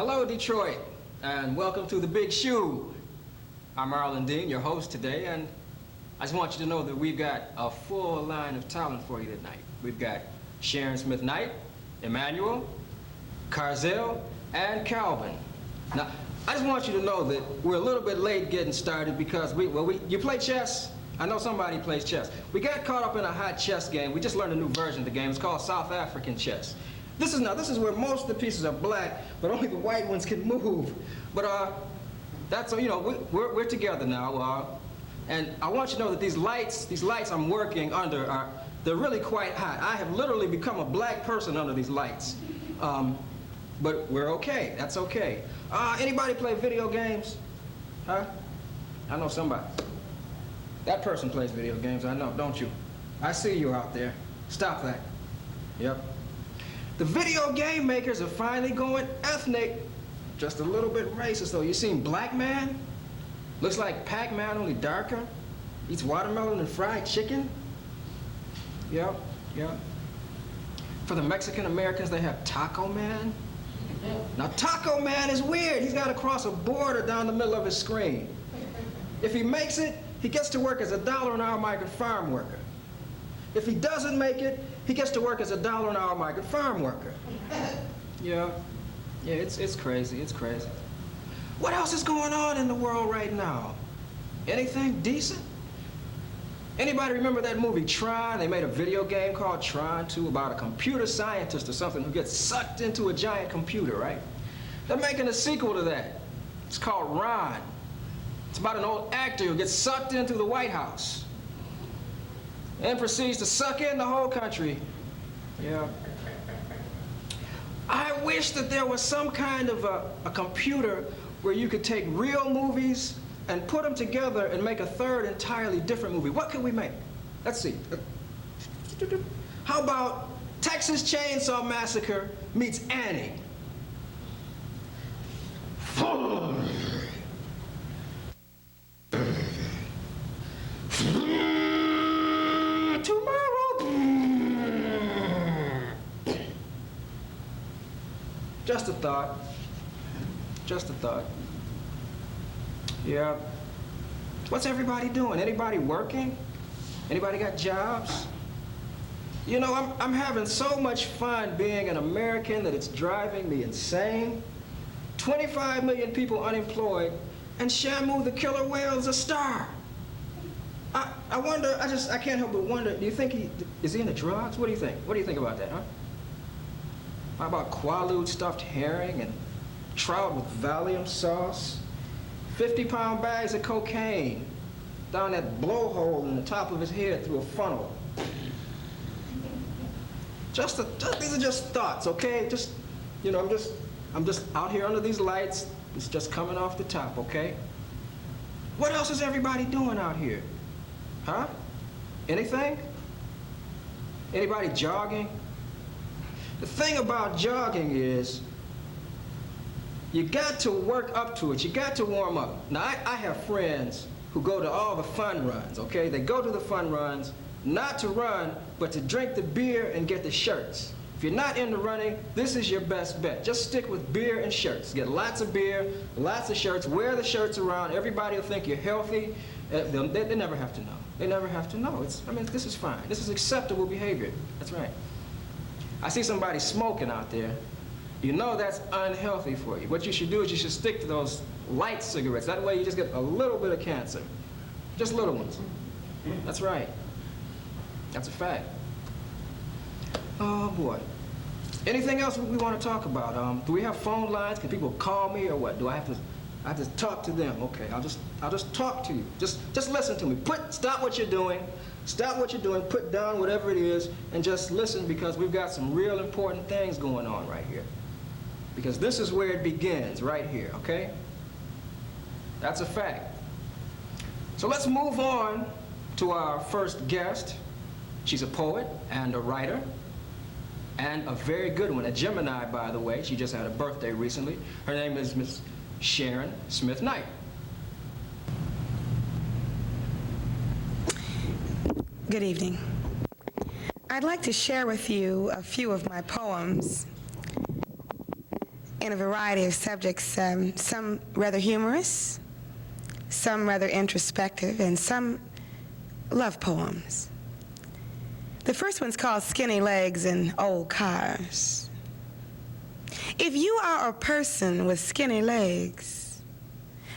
Hello, Detroit, and welcome to The Big Shoe. I'm Arlen Dean, your host today, and I just want you to know that we've got a full line of talent for you tonight. We've got Sharon Smith-Knight, Emmanuel, Carzell, and Calvin. Now, I just want you to know that we're a little bit late getting started because you play chess? I know somebody plays chess. We got caught up in a hot chess game. We just learned a new version of the game. It's called South African chess. This is where most of the pieces are black, but only the white ones can move. But that's, you know, we're together now. And I want you to know that these lights I'm working under they're really quite hot. I have literally become a black person under these lights. But we're okay, that's okay. Anybody play video games? Huh? I know somebody. That person plays video games, I know, don't you? I see you out there. Stop that. Yep. The video game makers are finally going ethnic. Just a little bit racist, though. You seen Black Man? Looks like Pac-Man, only darker. Eats watermelon and fried chicken. Yep, yep. For the Mexican Americans, they have Taco Man. Now, Taco Man is weird. He's got to cross a border down the middle of his screen. If he makes it, he gets to work as a $1 an hour migrant farm worker. If he doesn't make it, he gets to work as a $1 an hour migrant farm worker. Yeah, it's crazy, it's crazy. What else is going on in the world right now? Anything decent? Anybody remember that movie Tron? They made a video game called Tron 2 about a computer scientist or something who gets sucked into a giant computer, right? They're making a sequel to that. It's called Ron. It's about an old actor who gets sucked into the White House and proceeds to suck in the whole country. Yeah. I wish that there was some kind of a computer where you could take real movies and put them together and make a third entirely different movie. What could we make? Let's see. How about Texas Chainsaw Massacre meets Annie? Just a thought. Just a thought. Yeah. What's everybody doing? Anybody working? Anybody got jobs? You know, I'm having so much fun being an American that it's driving me insane. 25 million people unemployed, and Shamu the killer whale's a star. I wonder, I can't help but wonder, do you think is he into drugs? What do you think? What do you think about that, huh? How about Quaalude stuffed herring and trout with Valium sauce? 50-pound bags of cocaine down that blowhole in the top of his head through a funnel. These are just thoughts, okay? Just, you know, I'm just out here under these lights. It's just coming off the top, okay? What else is everybody doing out here? Huh? Anything? Anybody jogging? The thing about jogging is you got to work up to it. You got to warm up. Now, I have friends who go to all the fun runs, okay? They go to the fun runs not to run, but to drink the beer and get the shirts. If you're not into running, this is your best bet. Just stick with beer and shirts. Get lots of beer, lots of shirts. Wear the shirts around. Everybody will think you're healthy. They never have to know. They never have to know. I mean, this is fine. This is acceptable behavior. That's right. I see somebody smoking out there. You know that's unhealthy for you. What you should do is you should stick to those light cigarettes. That way you just get a little bit of cancer. Just little ones. That's right. That's a fact. Oh, boy. Anything else we want to talk about? Do we have phone lines? Can people call me or what? Do I have to talk to them? Okay, I'll just talk to you. Just listen to me. Stop what you're doing. Stop what you're doing, put down whatever it is, and just listen, because we've got some real important things going on right here. Because this is where it begins, right here, okay? That's a fact. So let's move on to our first guest. She's a poet and a writer, and a very good one, a Gemini, by the way. She just had a birthday recently. Her name is Miss Sharon Smith-Knight. Good evening. I'd like to share with you a few of my poems in a variety of subjects, some rather humorous, some rather introspective, and some love poems. The first one's called Skinny Legs and Old Cars. If you are a person with skinny legs,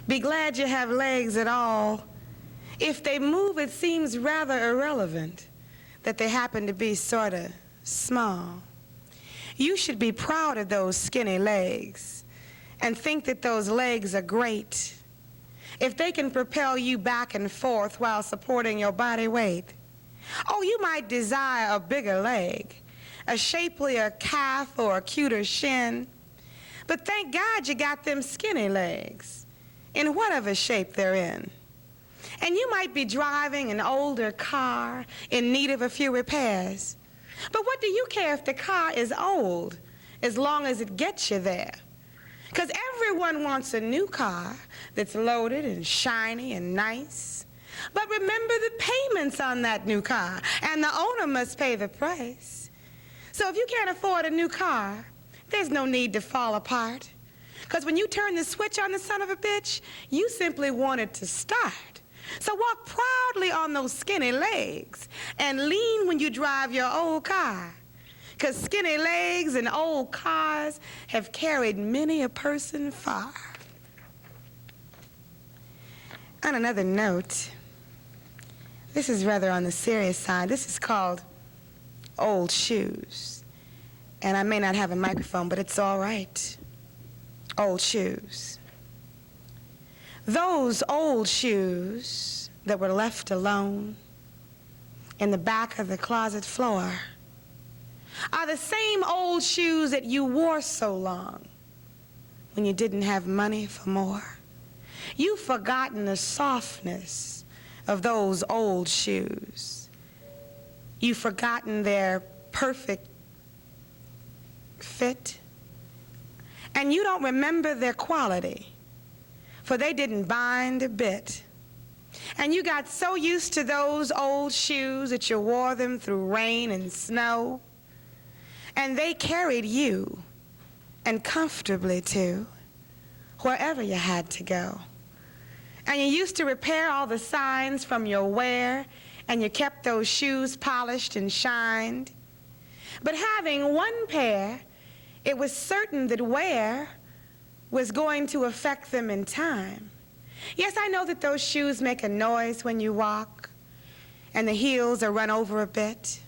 be glad you have legs at all. If they move, it seems rather irrelevant that they happen to be sort of small. You should be proud of those skinny legs and think that those legs are great if they can propel you back and forth while supporting your body weight. Oh, you might desire a bigger leg, a shapelier calf or a cuter shin, but thank God you got them skinny legs in whatever shape they're in. And you might be driving an older car in need of a few repairs, but what do you care if the car is old as long as it gets you there? Because everyone wants a new car that's loaded and shiny and nice. But remember the payments on that new car, and the owner must pay the price. So if you can't afford a new car, there's no need to fall apart. Because when you turn the switch on the son of a bitch, you simply want it to start. So walk proudly on those skinny legs and lean when you drive your old car. Because skinny legs and old cars have carried many a person far. On another note, this is rather on the serious side. This is called Old Shoes. And I may not have a microphone, but it's all right. Old shoes. Those old shoes that were left alone in the back of the closet floor are the same old shoes that you wore so long when you didn't have money for more. You've forgotten the softness of those old shoes. You've forgotten their perfect fit. And you don't remember their quality, for they didn't bind a bit. And you got so used to those old shoes that you wore them through rain and snow. And they carried you, and comfortably too, wherever you had to go. And you used to repair all the signs from your wear, and you kept those shoes polished and shined. But having one pair, it was certain that wear was going to affect them in time. Yes, I know that those shoes make a noise when you walk, and the heels are run over a bit,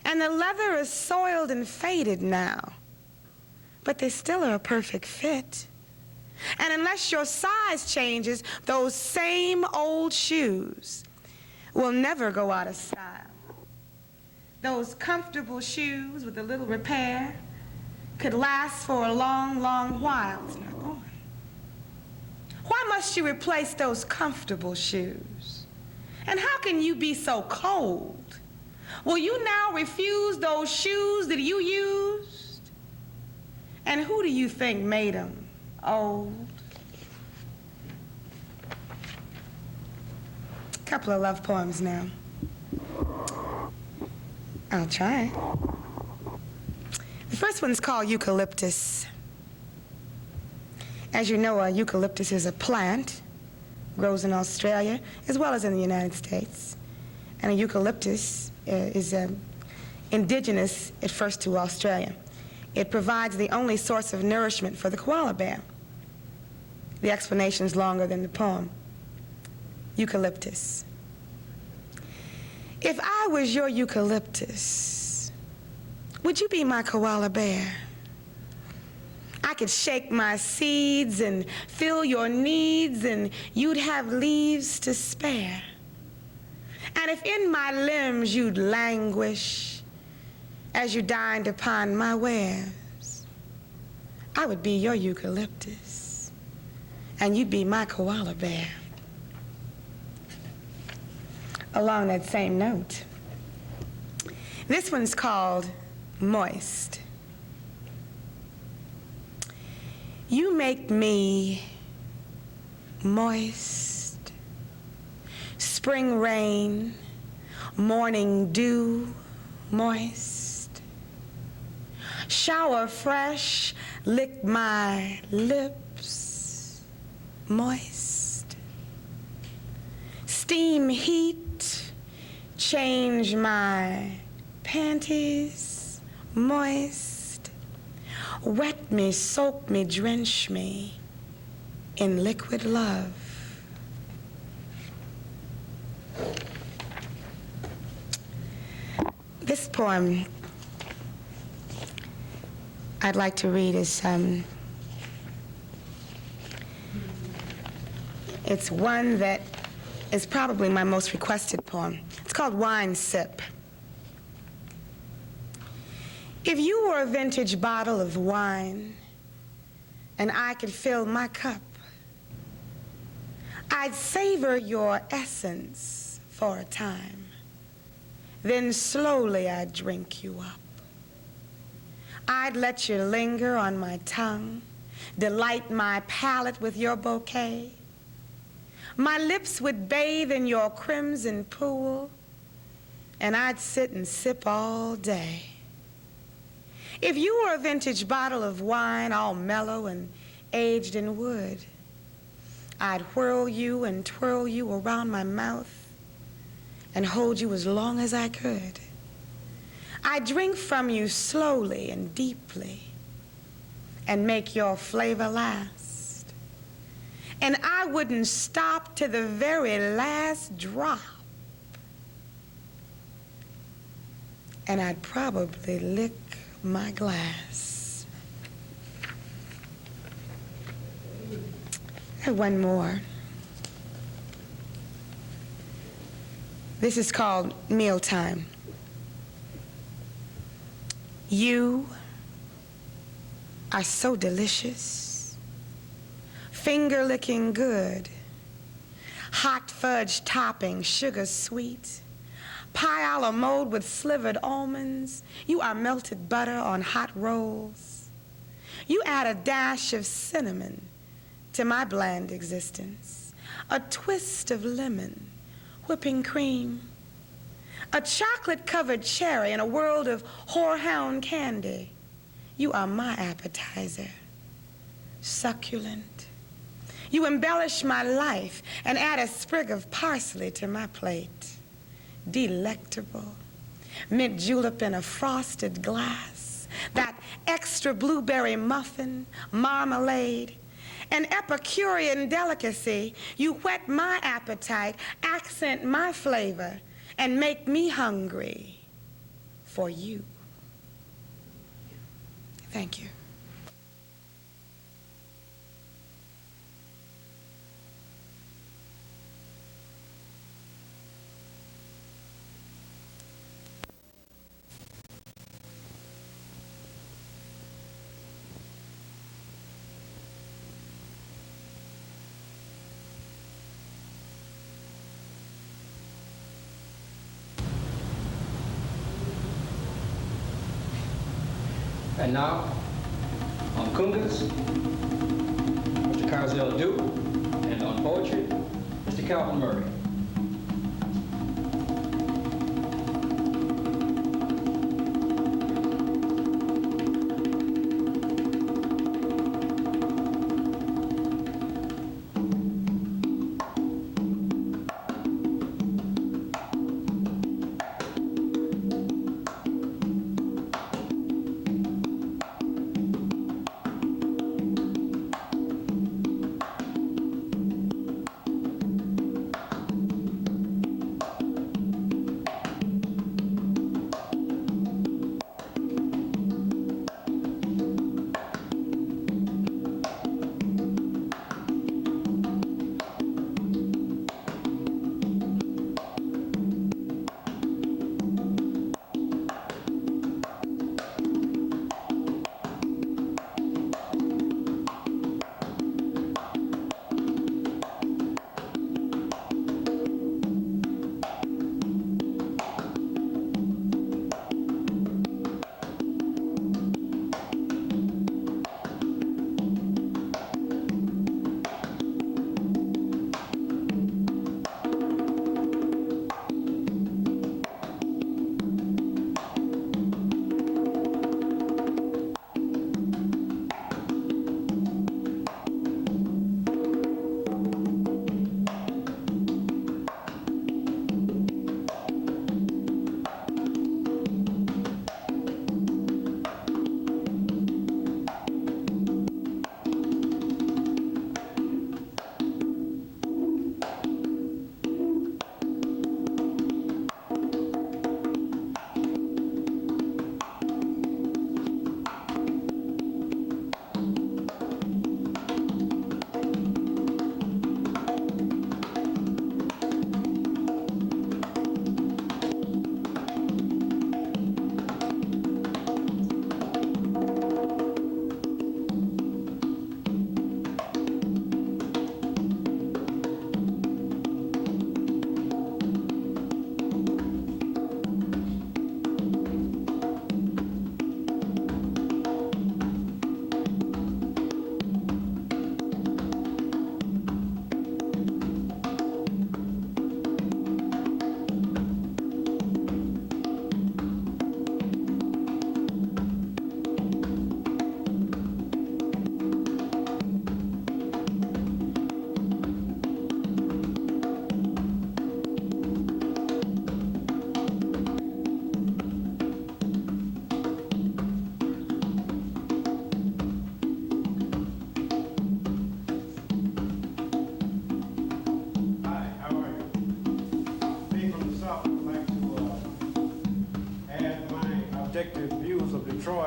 and the leather is soiled and faded now, but they still are a perfect fit. And unless your size changes, those same old shoes will never go out of style. Those comfortable shoes with a little repair could last for a long, long while. It's not going. Why must you replace those comfortable shoes? And how can you be so cold? Will you now refuse those shoes that you used? And who do you think made them old? A couple of love poems now. I'll try. The first one's called Eucalyptus. As you know, eucalyptus is a plant, grows in Australia as well as in the United States. And a eucalyptus is indigenous at first to Australia. It provides the only source of nourishment for the koala bear. The explanation is longer than the poem. Eucalyptus. If I was your eucalyptus, would you be my koala bear? I could shake my seeds and fill your needs, and you'd have leaves to spare. And if in my limbs you'd languish as you dined upon my wares, I would be your eucalyptus, and you'd be my koala bear. Along that same note, this one's called Moist. You make me moist. Spring rain, morning dew, moist. Shower fresh lick my lips moist. Steam heat, change my panties moist. Wet me, soak me, drench me in liquid love. This poem I'd like to read is, it's one that is probably my most requested poem. It's called Wine Sip. If you were a vintage bottle of wine and I could fill my cup, I'd savor your essence for a time. Then slowly I'd drink you up. I'd let you linger on my tongue, delight my palate with your bouquet. My lips would bathe in your crimson pool, and I'd sit and sip all day. If you were a vintage bottle of wine, all mellow and aged in wood, I'd whirl you and twirl you around my mouth and hold you as long as I could. I'd drink from you slowly and deeply and make your flavor last. And I wouldn't stop to the very last drop. And I'd probably lick my glass. And one more. This is called Mealtime. You are so delicious, finger-licking good, hot fudge topping, sugar sweet, pie a la mode with slivered almonds. You are melted butter on hot rolls. You add a dash of cinnamon to my bland existence, a twist of lemon, whipping cream, a chocolate-covered cherry in a world of whorehound candy. You are my appetizer, succulent. You embellish my life and add a sprig of parsley to my plate. Delectable. Mint julep in a frosted glass, that extra blueberry muffin, marmalade, an Epicurean delicacy. You whet my appetite, accent my flavor, and make me hungry for you. Thank you. And now, on congas, Mr. Carzell Duke, and on poetry, Mr. Calvin Murray.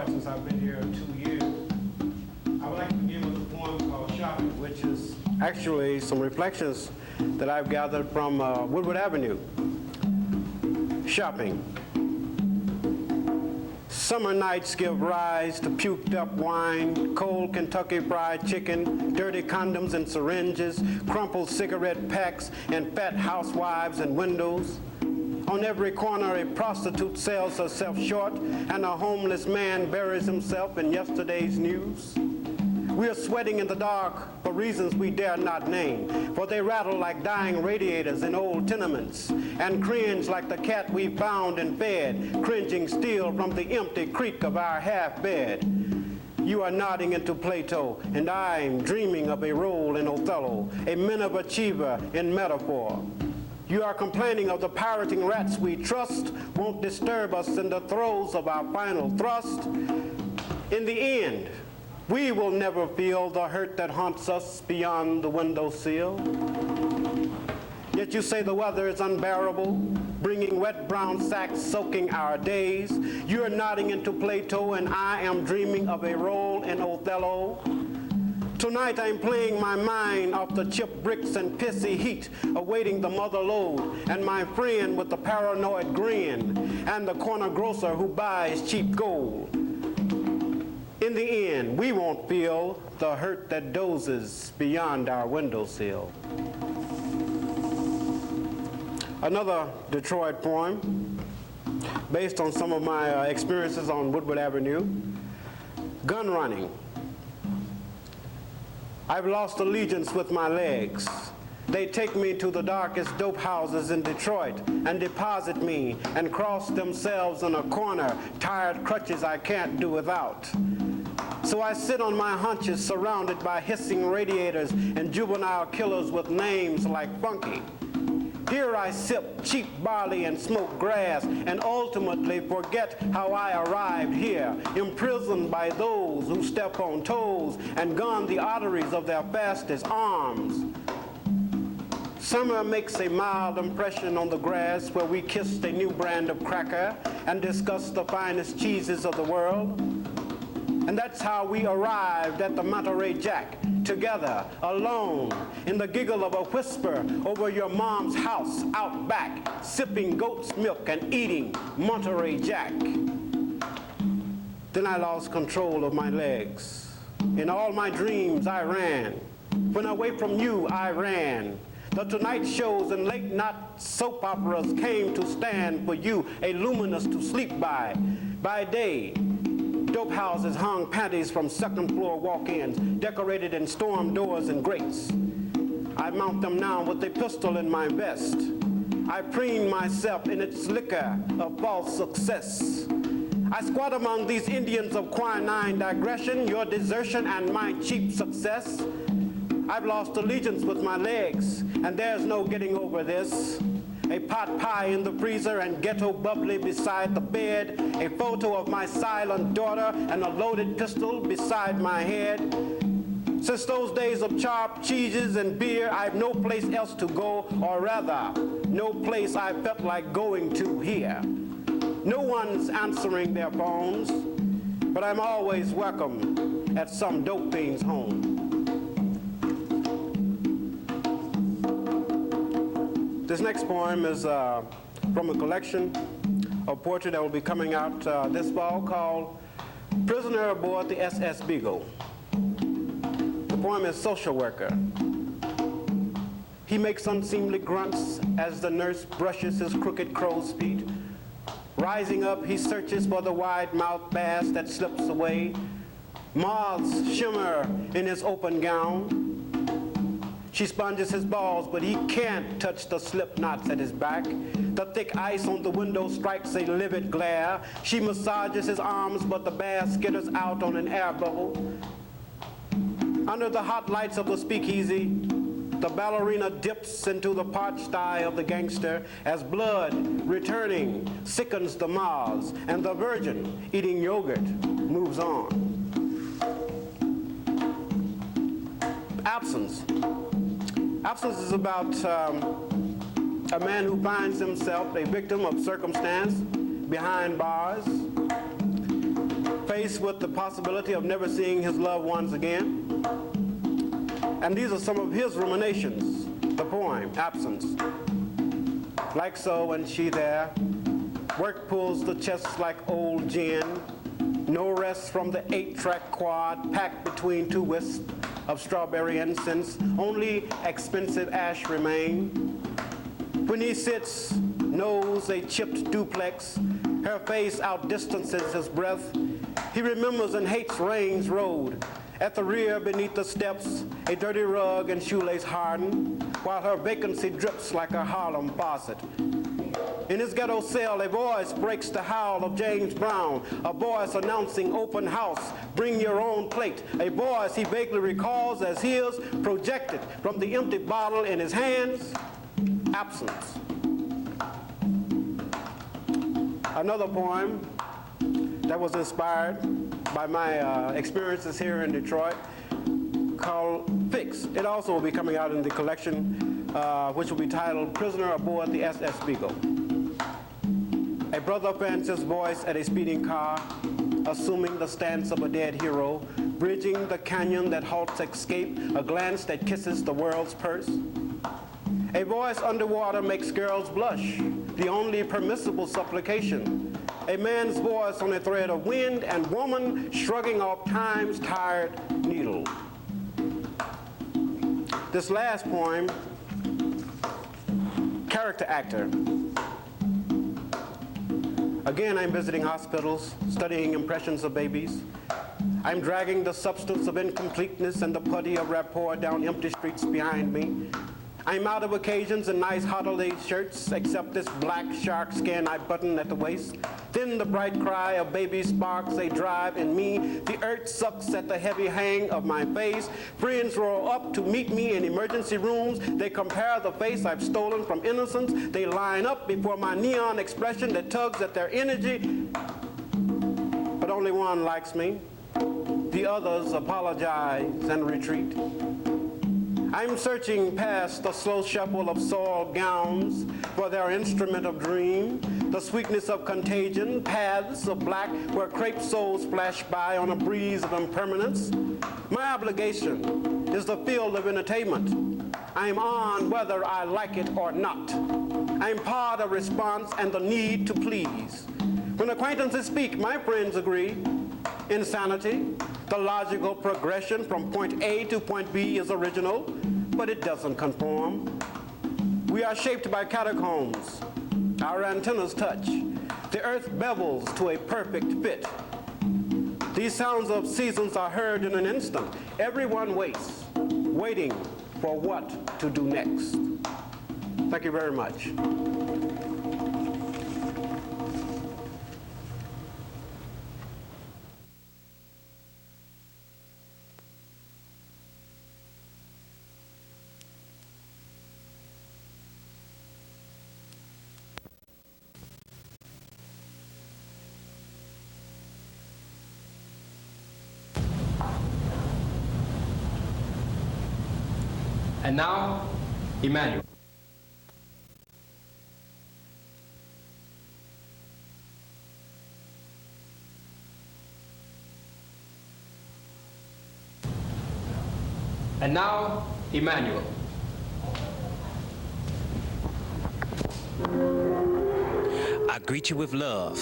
Detroit since I've been here 2 years. I would like to begin with a poem called Shopping, which is actually some reflections that I've gathered from Woodward Avenue. Shopping. Summer nights give rise to puked up wine, cold Kentucky fried chicken, dirty condoms and syringes, crumpled cigarette packs, and fat housewives and windows. On every corner, a prostitute sells herself short, and a homeless man buries himself in yesterday's news. We are sweating in the dark for reasons we dare not name, for they rattle like dying radiators in old tenements, and cringe like the cat we found and fed, cringing still from the empty creak of our half-bed. You are nodding into Plato, and I'm dreaming of a role in Othello, a men of achiever in metaphor. You are complaining of the pirating rats we trust won't disturb us in the throes of our final thrust. In the end, we will never feel the hurt that haunts us beyond the windowsill. Yet you say the weather is unbearable, bringing wet brown sacks soaking our days. You are nodding into Plato, and I am dreaming of a role in Othello. Tonight I'm playing my mind off the chipped bricks and pissy heat, awaiting the mother load, and my friend with the paranoid grin, and the corner grocer who buys cheap gold. In the end, we won't feel the hurt that dozes beyond our windowsill. Another Detroit poem, based on some of my experiences on Woodward Avenue, gun running. I've lost allegiance with my legs. They take me to the darkest dope houses in Detroit and deposit me and cross themselves in a corner, tired crutches I can't do without. So I sit on my haunches surrounded by hissing radiators and juvenile killers with names like Funky. Here I sip cheap barley and smoke grass and ultimately forget how I arrived here, imprisoned by those who step on toes and gun the arteries of their fastest arms. Summer makes a mild impression on the grass where we kissed a new brand of cracker and discussed the finest cheeses of the world. And that's how we arrived at the Monterey Jack, together, alone, in the giggle of a whisper over your mom's house out back, sipping goat's milk and eating Monterey Jack. Then I lost control of my legs. In all my dreams, I ran. When away from you, I ran. The Tonight Shows and late-night soap operas came to stand for you, a luminous to sleep by. By day, dope houses hung panties from second-floor walk-ins, decorated in storm doors and grates. I mount them now with a pistol in my vest. I preen myself in its liquor of false success. I squat among these Indians of quinine digression, your desertion and my cheap success. I've lost allegiance with my legs, and there's no getting over this. A pot pie in the freezer and ghetto bubbly beside the bed, a photo of my silent daughter and a loaded pistol beside my head. Since those days of chopped cheeses and beer, I've no place else to go, or rather, no place I felt like going to here. No one's answering their phones, but I'm always welcome at some dope fiend's home. This next poem is from a collection of poetry that will be coming out this fall called Prisoner Aboard the SS Beagle. The poem is Social Worker. He makes unseemly grunts as the nurse brushes his crooked crow's feet. Rising up, he searches for the wide-mouthed bass that slips away. Moths shimmer in his open gown. She sponges his balls, but he can't touch the slip knots at his back. The thick ice on the window strikes a livid glare. She massages his arms, but the bass skitters out on an air bubble. Under the hot lights of the speakeasy, the ballerina dips into the parched eye of the gangster as blood returning sickens the moths, and the virgin eating yogurt moves on. Absence. Absence is about a man who finds himself a victim of circumstance behind bars, faced with the possibility of never seeing his loved ones again. And these are some of his ruminations. The poem, Absence. Like so, and she there, work pulls the chest like old gin, no rest from the 8-track quad packed between 2 wisps of strawberry incense, only expensive ash remain. When he sits, knows a chipped duplex, her face outdistances his breath. He remembers and hates Rain's Road. At the rear, beneath the steps, a dirty rug and shoelace harden, while her vacancy drips like a Harlem faucet. In his ghetto cell, a voice breaks the howl of James Brown, a voice announcing open house, bring your own plate, a voice he vaguely recalls as his, projected from the empty bottle in his hands, Absence. Another poem that was inspired by my experiences here in Detroit, called Fix. It also will be coming out in the collection, which will be titled Prisoner Aboard the SS Beagle. A brother finds his voice at a speeding car, assuming the stance of a dead hero, bridging the canyon that halts escape, a glance that kisses the world's purse. A voice underwater makes girls blush, the only permissible supplication. A man's voice on a thread of wind, and woman shrugging off time's tired needle. This last poem, Character Actor. Again, I'm visiting hospitals, studying impressions of babies. I'm dragging the substance of incompleteness and the putty of rapport down empty streets behind me. I'm out of occasions in nice holiday shirts, except this black shark skin I button at the waist. Then the bright cry of baby sparks, they drive in me. The earth sucks at the heavy hang of my face. Friends roll up to meet me in emergency rooms. They compare the face I've stolen from innocence. They line up before my neon expression that tugs at their energy. But only one likes me. The others apologize and retreat. I'm searching past the slow shuffle of soiled gowns for their instrument of dream, the sweetness of contagion, paths of black where crepe soles flash by on a breeze of impermanence. My obligation is the field of entertainment. I'm on whether I like it or not. I'm part of response and the need to please. When acquaintances speak, my friends agree. Insanity, the logical progression from point A to point B is original, but it doesn't conform. We are shaped by catacombs. Our antennas touch. The earth bevels to a perfect fit. These sounds of seasons are heard in an instant. Everyone waits, waiting for what to do next. Thank you very much. And now, Emmanuel. And now, Emmanuel. I greet you with love.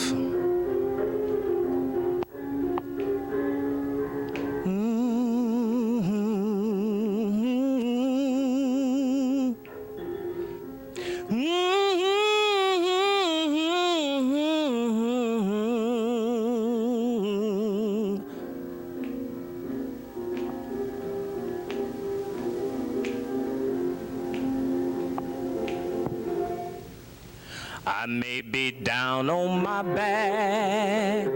I may be down on my back.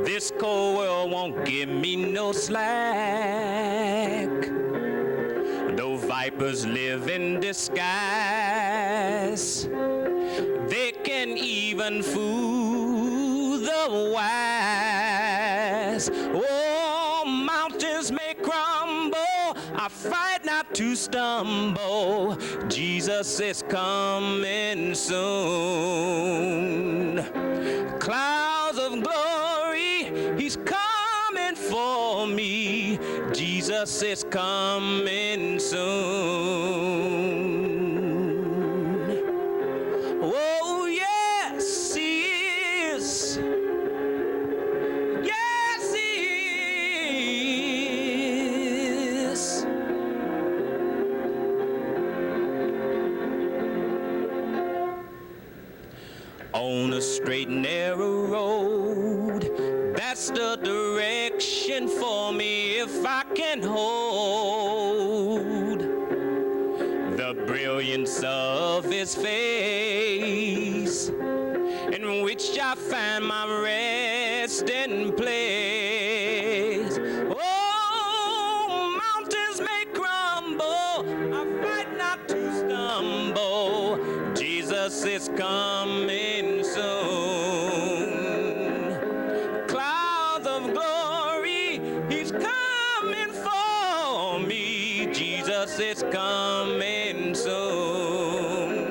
This cold world won't give me no slack. Though vipers live in disguise, they can even fool the wise. Oh, mountains may crumble, I fight not to stumble. Jesus is coming soon. Clouds of glory He's coming for me. Jesus is coming soon. Oh, yes, he is. Yes, he is. On a straight and narrow road, that's the direction for me if I can hold the brilliance of his face, in which I find my resting place. Oh, mountains may crumble, I fight not to stumble. Jesus is coming soon. Clouds of glory, he's coming for me. Jesus is coming soon.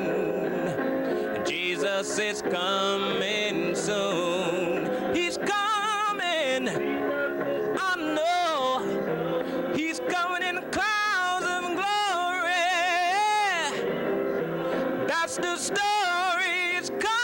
Jesus is coming soon. He's coming. I know he's coming in the clouds of glory. That's the story. It's coming.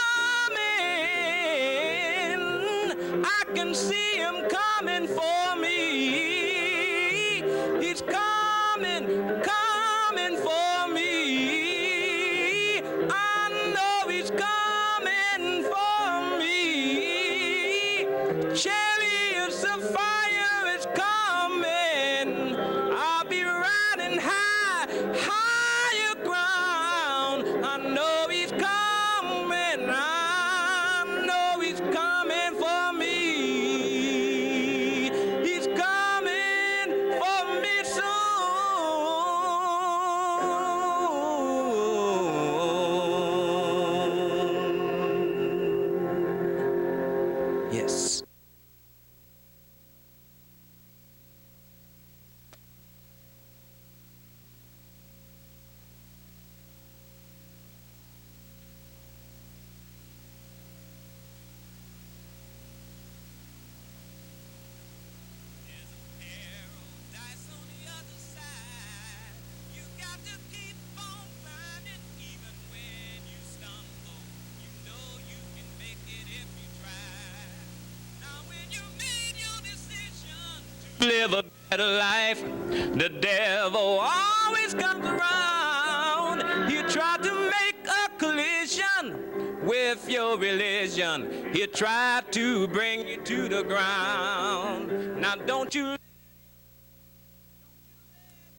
I can see him coming for me. He's coming, coming for me. I know he's coming for me. Chariots of fire is coming. I'll be riding high, higher ground. I know he's coming. I know he's coming for me. He's coming for me soon. Yes. Paradise on the other side. You got to keep on climbing, even when you stumble. You know you can make it if you try. Now when you made your decision to live a better life, the devil always comes around. He tried to make a collision with your religion. He tried to bring you to the ground. Now don't you